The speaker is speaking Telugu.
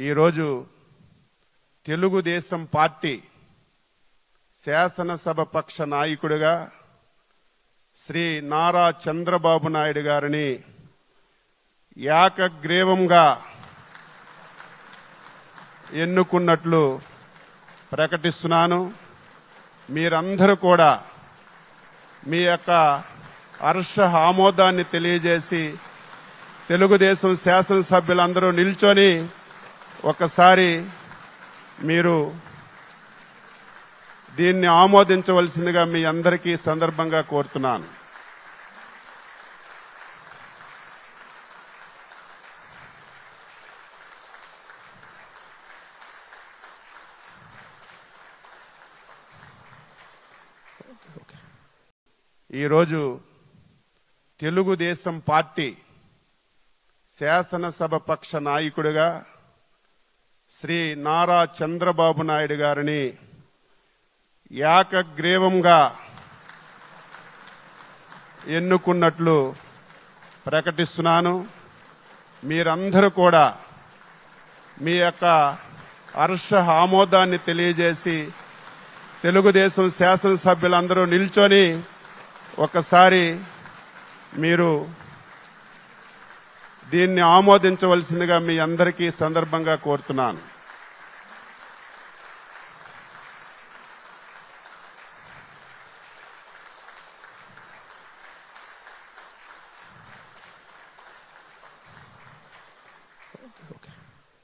ఈరోజు తెలుగుదేశం పార్టీ శాసనసభ పక్ష నాయకుడిగా శ్రీ నారా చంద్రబాబు నాయుడు గారిని ఏకగ్రీవంగా ఎన్నుకున్నట్లు ప్రకటిస్తున్నాను. మీరందరూ కూడా మీ యొక్క హర్ష ఆమోదాన్ని తెలియజేసి తెలుగుదేశం శాసనసభ్యులందరూ నిల్చొని ఒకసారి మీరు దీన్ని ఆమోదించవలసిందిగా మీ అందరికీ సందర్భంగా కోరుతున్నాను. ఈరోజు తెలుగుదేశం పార్టీ శాసనసభ పక్ష నాయకుడిగా శ్రీ నారా చంద్రబాబు నాయుడు గారిని ఏకగ్రీవంగా ఎన్నుకున్నట్లు ప్రకటిస్తున్నాను. మీరందరూ కూడా మీ యొక్క హర్ష ఆమోదాన్ని తెలియజేసి తెలుగుదేశం శాసనసభ్యులందరూ నిల్చొని ఒకసారి మీరు దీన్ని ఆమోదించవలసిందిగా మీ అందరికీ సందర్భంగా కోరుతున్నాను.